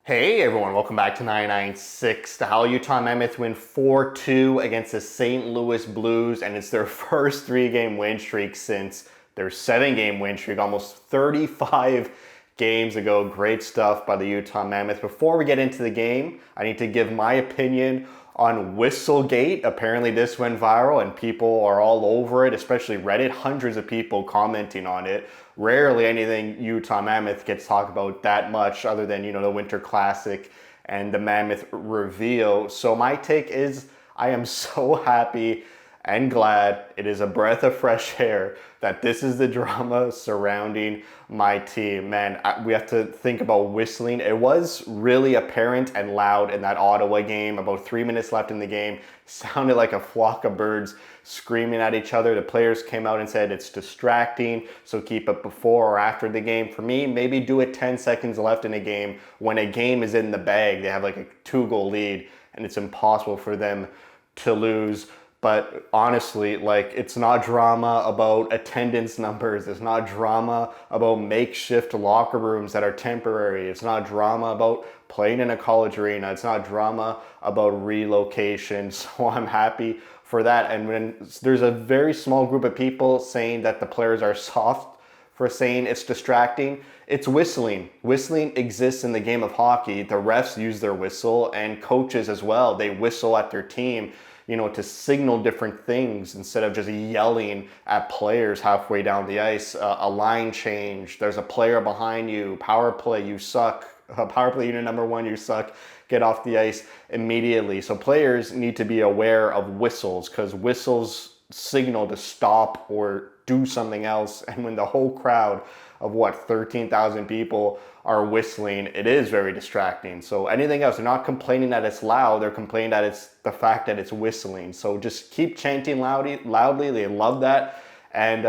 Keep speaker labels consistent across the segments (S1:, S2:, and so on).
S1: Hey everyone, welcome back to 996. The Howl Utah Mammoth win 4-2 against the St. Louis Blues, and it's their first 3-game win streak since their 7-game win streak almost 35 games ago. Great stuff by the Utah Mammoth. Before we get into the game, I need to give my opinion on Whistlegate. Apparently this went viral and people are all over it, especially Reddit. Hundreds of people commenting on it. Rarely anything Utah Mammoth gets talked about that much other than, the Winter Classic and the Mammoth reveal. So my take is I am so happy and glad, it is a breath of fresh air that this is the drama surrounding my team. Man, we have to think about whistling. It was really apparent and loud in that Ottawa game. About 3 minutes left in the game. Sounded like a flock of birds screaming at each other. The players came out and said it's distracting, so keep it before or after the game. For me, maybe do it 10 seconds left in a game when a game is in the bag. They have like a 2-goal lead and it's impossible for them to lose. But honestly, it's not drama about attendance numbers. It's not drama about makeshift locker rooms that are temporary. It's not drama about playing in a college arena. It's not drama about relocation. So I'm happy for that. And when there's a very small group of people saying that the players are soft for saying it's distracting, it's whistling. Whistling exists in the game of hockey. The refs use their whistle and coaches as well. They whistle at their team, to signal different things instead of just yelling at players halfway down the ice. A line change, there's a player behind you, power play, you suck. Power play unit number 1, you suck. Get off the ice immediately. So players need to be aware of whistles because whistles signal to stop or do something else. And when the whole crowd of 13,000 people are whistling, it is very distracting. So anything else, they're not complaining that it's loud, they're complaining that it's the fact that it's whistling. So just keep chanting loudly. They love that. And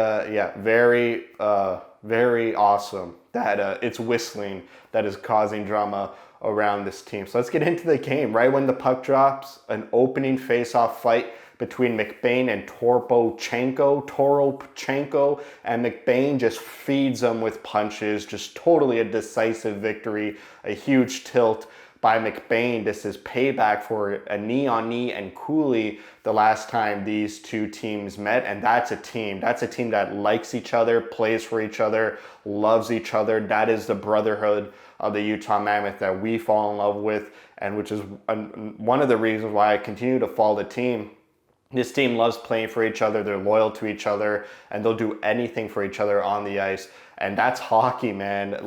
S1: very awesome that it's whistling that is causing drama around this team. So let's get into the game. Right when the puck drops, an opening face-off fight between McBain and Toropchenko, and McBain just feeds them with punches. Just totally a decisive victory, a huge tilt by McBain. This is payback for a knee-on-knee and Cooley the last time these two teams met, and that's a team that likes each other, plays for each other, loves each other. That is the brotherhood of the Utah Mammoth that we fall in love with, and which is one of the reasons why I continue to follow the team. This team loves playing for each other. They're loyal to each other, and they'll do anything for each other on the ice. And that's hockey, man.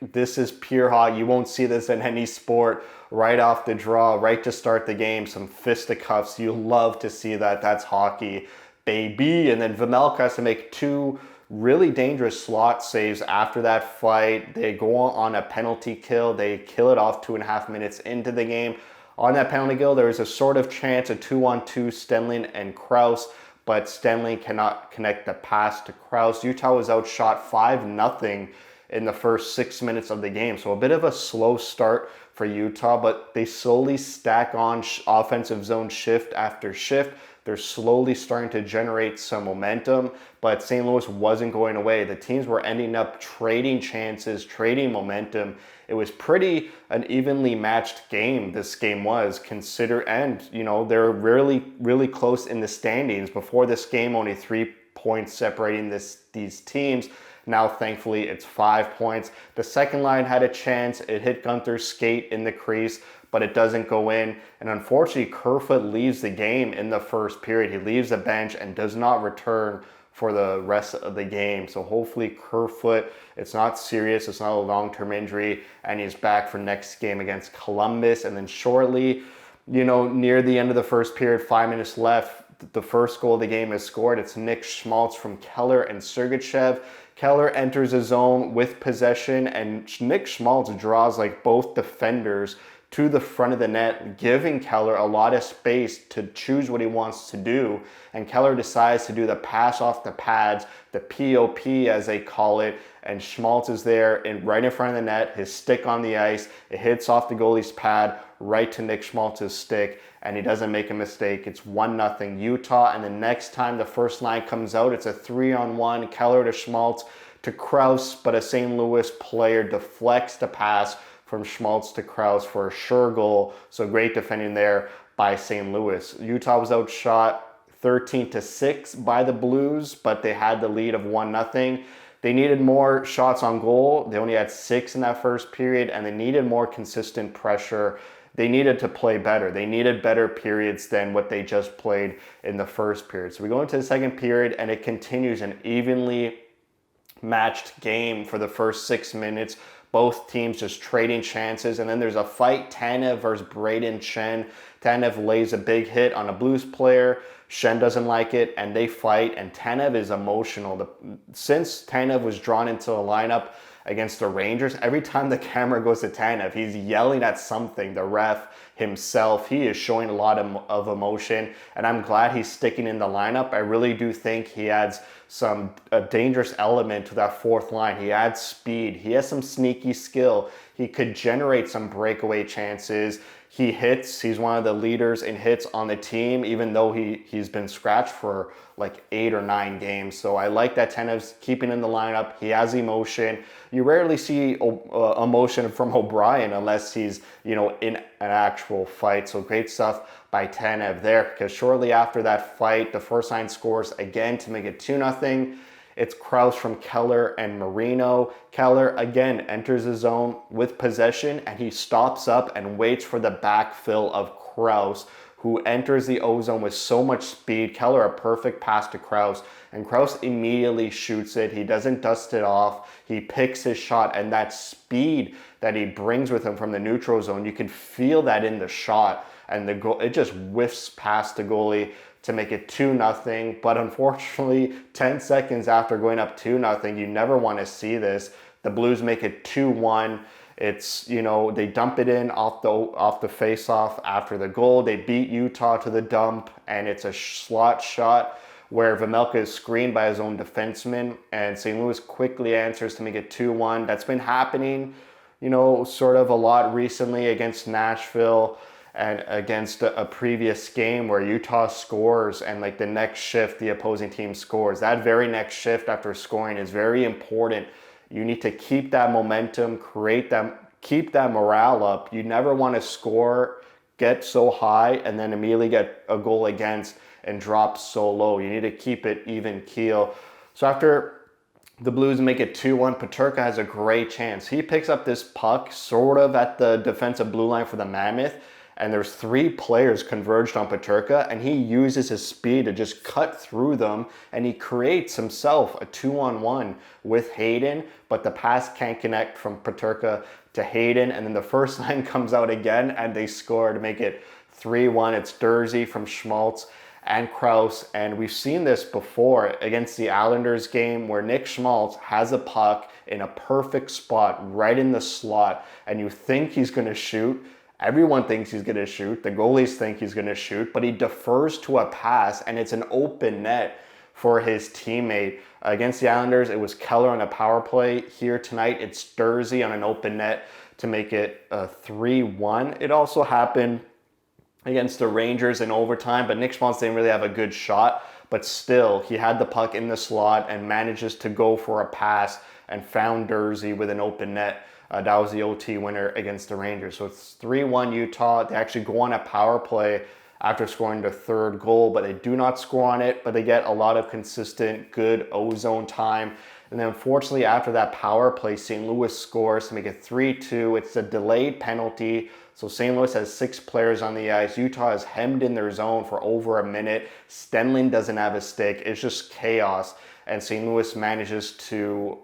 S1: This is pure hockey. You won't see this in any sport. Right off the draw, right to start the game, some fisticuffs. You love to see that. That's hockey, baby. And then Vejmelka has to make 2 really dangerous slot saves after that fight. They go on a penalty kill. They kill it off 2.5 minutes into the game. On that penalty kill, there is a sort of chance, a 2-on-2, Stenlin and Krause, but Stenlin cannot connect the pass to Krause. Utah was outshot 5-0 in the first 6 minutes of the game. So a bit of a slow start for Utah, but they slowly stack on offensive zone shift after shift. They're slowly starting to generate some momentum, but St. Louis wasn't going away. The teams were ending up trading chances, trading momentum. It was pretty an evenly matched game. This game was and they're really close in the standings. Before this game, only 3 points separating these teams. Now, thankfully, it's 5 points. The second line had a chance. It hit Gunther's skate in the crease, but it doesn't go in. And unfortunately, Kerfoot leaves the game in the first period. He leaves the bench and does not return for the rest of the game. So hopefully Kerfoot, it's not serious, it's not a long-term injury, and he's back for next game against Columbus. And then shortly, near the end of the first period, 5 minutes left, the first goal of the game is scored. It's Nick Schmaltz from Keller and Sergachev. Keller enters the zone with possession, and Nick Schmaltz draws both defenders to the front of the net, giving Keller a lot of space to choose what he wants to do. And Keller decides to do the pass off the pads, the POP as they call it, and Schmaltz is there right in front of the net, his stick on the ice, it hits off the goalie's pad right to Nick Schmaltz's stick, and he doesn't make a mistake. It's 1-0 Utah, and the next time the first line comes out, it's a 3-on-1, Keller to Schmaltz to Krause, but a St. Louis player deflects the pass from Schmaltz to Krause for a sure goal. So great defending there by St. Louis. Utah was outshot 13-6 by the Blues, but they had the lead of 1-0. They needed more shots on goal. They only had 6 in that first period, and they needed more consistent pressure. They needed to play better. They needed better periods than what they just played in the first period. So we go into the second period, and it continues an evenly matched game for the first 6 minutes. Both teams just trading chances, and then there's a fight, Tanev versus Braden Shen. Tanev lays a big hit on a Blues player. Shen doesn't like it, and they fight, and Tanev is emotional. Since Tanev was drawn into the lineup against the Rangers, every time the camera goes to Tanev, he's yelling at something, the ref, himself. He is showing a lot of emotion, and I'm glad he's sticking in the lineup. I really do think he adds a dangerous element to that fourth line. He adds speed. He has some sneaky skill. He could generate some breakaway chances. He hits. He's one of the leaders in hits on the team, even though he's been scratched for like 8 or 9 games. So I like that Tanev's keeping in the lineup. He has emotion. You rarely see emotion from O'Brien unless he's, in an actual fight. So great stuff by Tanev there, because shortly after that fight, the first line scores again to make it 2-0. It's Krause from Keller and Marino. Keller again enters the zone with possession, and he stops up and waits for the backfill of Krause, who enters the O-zone with so much speed. Keller, a perfect pass to Krause, and Krause immediately shoots it. He doesn't dust it off. He picks his shot, and that speed that he brings with him from the neutral zone, you can feel that in the shot, and the goal, it just whiffs past the goalie to make it 2-0. But unfortunately, 10 seconds after going up 2-0, you never want to see this. The Blues make it 2-1. It's, they dump it in off the face-off after the goal. They beat Utah to the dump, and it's a slot shot where Vejmelka is screened by his own defenseman, and St. Louis quickly answers to make it 2-1. That's been happening, sort of a lot recently against Nashville and against a previous game where Utah scores, and like the next shift, the opposing team scores. That very next shift after scoring is very important. You need to keep that momentum, keep that morale up. You never want to score, get so high, and then immediately get a goal against and drop so low. You need to keep it even keel. So after the Blues make it 2-1, Peterka has a great chance. He picks up this puck sort of at the defensive blue line for the Mammoth, and there's 3 players converged on Peterka, and he uses his speed to just cut through them, and he creates himself a 2-on-1 with Hayden, but the pass can't connect from Peterka to Hayden, and then the first line comes out again, and they score to make it 3-1. It's Durzi from Schmaltz and Krause, and we've seen this before against the Islanders game where Nick Schmaltz has a puck in a perfect spot right in the slot, and you think he's going to shoot. Everyone thinks he's going to shoot. The goalies think he's going to shoot, but he defers to a pass, and it's an open net for his teammate. Against the Islanders, it was Keller on a power play. Here tonight, it's Durzi on an open net to make it 3-1. It also happened against the Rangers in overtime, but Nick Schmaltz didn't really have a good shot, but still, he had the puck in the slot and manages to go for a pass and found Durzi with an open net. That was the OT winner against the Rangers. So it's 3-1 Utah. They actually go on a power play after scoring their 3rd goal, but they do not score on it, but they get a lot of consistent, good O-zone time. And then unfortunately, after that power play, St. Louis scores to make it 3-2. It's a delayed penalty. So St. Louis has 6 players on the ice. Utah is hemmed in their zone for over a minute. Stenling doesn't have a stick. It's just chaos. And St. Louis manages to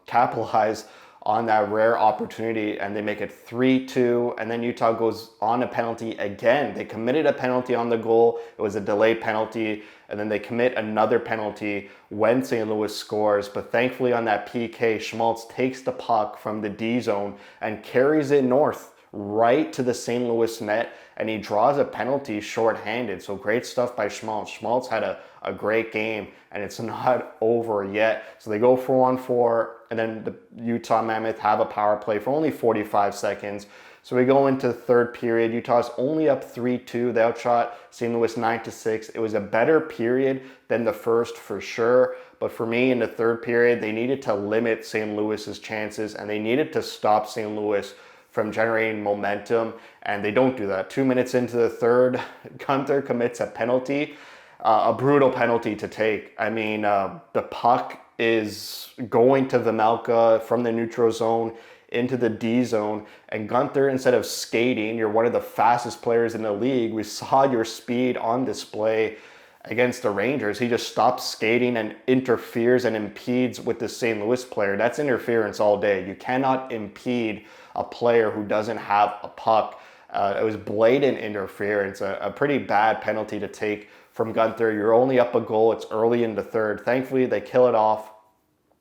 S1: capitalize on that rare opportunity, and they make it 3-2, and then Utah goes on a penalty again. They committed a penalty on the goal. It was a delayed penalty, and then they commit another penalty when St. Louis scores, but thankfully on that PK, Schmaltz takes the puck from the D zone and carries it north right to the St. Louis net, and he draws a penalty shorthanded. So great stuff by Schmaltz. Schmaltz had a great game, and it's not over yet. So they go 4-on-4, and then the Utah Mammoth have a power play for only 45 seconds. So we go into the 3rd period. Utah's only up 3-2. They outshot St. Louis 9-6. It was a better period than the first for sure. But for me, in the 3rd period, they needed to limit St. Louis's chances, and they needed to stop St. Louis from generating momentum, and they don't do that. 2 minutes into the third, Gunther commits a penalty, a brutal penalty to take. I mean, the puck is going to Vejmelka from the neutral zone into the D zone, and Gunther, instead of skating, you're one of the fastest players in the league. We saw your speed on display against the Rangers. He just stops skating and interferes and impedes with the St. Louis player. That's interference all day. You cannot impede a player who doesn't have a puck. It was blatant interference, a pretty bad penalty to take from Gunther. You're only up a goal. It's early in the third. Thankfully, they kill it off,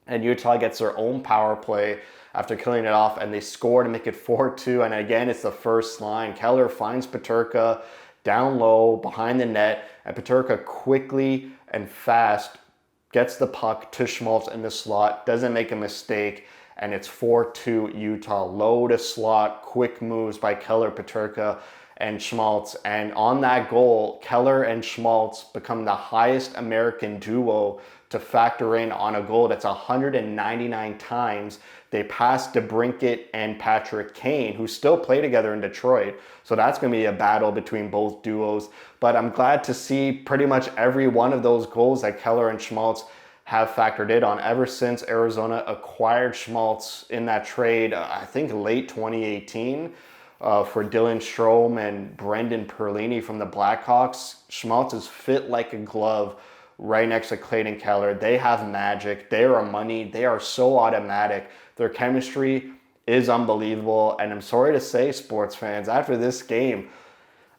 S1: and Utah gets their own power play after killing it off, and they score to make it 4-2. And again, it's the first line. Keller finds Peterka down low behind the net, and Peterka quickly and fast gets the puck to Schmaltz in the slot, doesn't make a mistake, and it's 4-2 Utah. Low to slot, quick moves by Keller, Peterka, and Schmaltz. And on that goal, Keller and Schmaltz become the highest American duo to factor in on a goal. That's 199 times. They passed DeBrincat and Patrick Kane, who still play together in Detroit. So that's going to be a battle between both duos. But I'm glad to see pretty much every one of those goals that Keller and Schmaltz have factored in on ever since Arizona acquired Schmaltz in that trade, I think late 2018, for Dylan Strome and Brendan Perlini from the Blackhawks. Schmaltz is fit like a glove right next to Clayton Keller. They have magic. They are money. They are so automatic. Their chemistry is unbelievable. And I'm sorry to say, sports fans, after this game,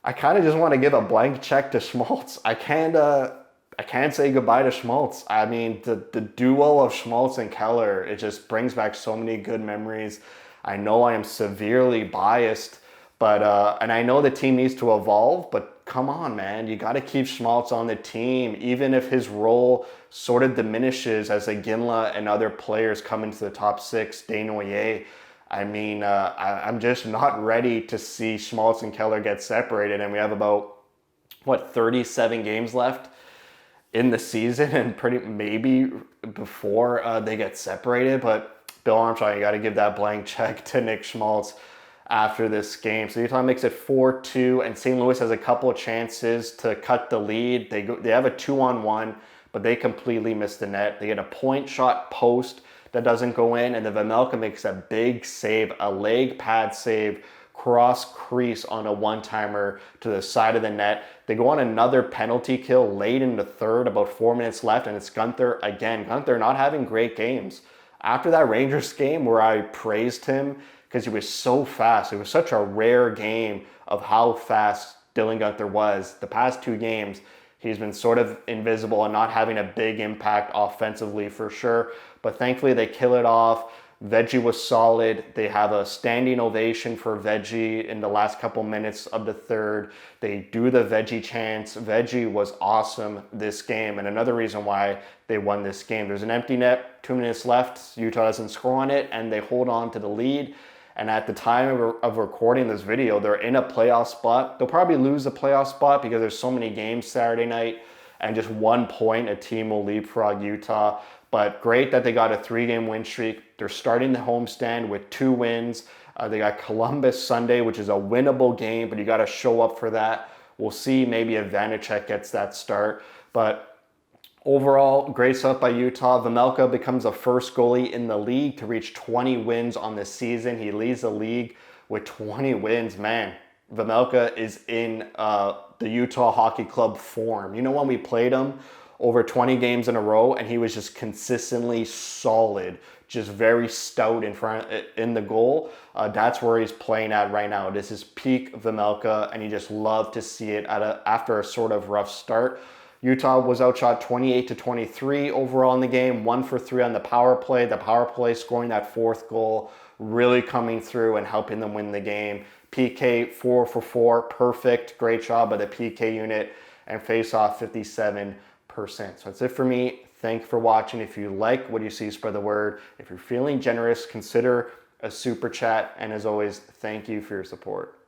S1: I kind of just want to give a blank check to Schmaltz. I can't say goodbye to Schmaltz. I mean, the duo of Schmaltz and Keller, it just brings back so many good memories. I know I am severely biased, but and I know the team needs to evolve, but come on, man. You got to keep Schmaltz on the team, even if his role sort of diminishes as Iginla and other players come into the top six, Desnoyers. I mean, I'm just not ready to see Schmaltz and Keller get separated, and we have about, 37 games left in the season, and maybe before they get separated. But Bill Armstrong, you got to give that blank check to Nick Schmaltz after this game. So Utah makes it 4-2, and St. Louis has a couple of chances to cut the lead. They have a 2-on-1, but they completely miss the net. They get a point shot post that doesn't go in, and then Vejmelka makes a big save, a leg pad save, cross crease on a one-timer to the side of the net. They go on another penalty kill late in the third, about 4 minutes left, and it's Gunther again. Gunther not having great games. After that Rangers game where I praised him because he was so fast, it was such a rare game of how fast Dylan Gunther was. The past two games, he's been sort of invisible and not having a big impact offensively for sure. But thankfully they kill it off. Veggie was solid. They have a standing ovation for Veggie in the last couple minutes of the third. They do the Veggie chants. Veggie was awesome this game, and another reason why they won this game. There's an empty net, 2 minutes left. Utah doesn't score on it, and they hold on to the lead. And at the time of recording this video, they're in a playoff spot. They'll probably lose the playoff spot because there's so many games Saturday night, and just 1 point, a team will leapfrog Utah. But great that they got a 3-game win streak. They're starting the homestand with 2 wins. They got Columbus Sunday, which is a winnable game, but you got to show up for that. We'll see, maybe if Vanacek gets that start. But overall, great stuff by Utah. Vejmelka becomes the first goalie in the league to reach 20 wins on the season. He leads the league with 20 wins. Man, Vejmelka is in the Utah Hockey Club form. You know, when we played him over 20 games in a row, and he was just consistently solid, just very stout in the goal. That's where he's playing at right now. This is peak Vejmelka, and you just love to see it after a sort of rough start. Utah was outshot 28-23 overall in the game, 1 for 3 on the power play. The power play scoring that 4th goal, really coming through and helping them win the game. PK 4 for 4, perfect, great job by the PK unit, and face-off 57%. So that's it for me. Thank you for watching. If you like what you see, spread the word. If you're feeling generous, consider a super chat. And as always, thank you for your support.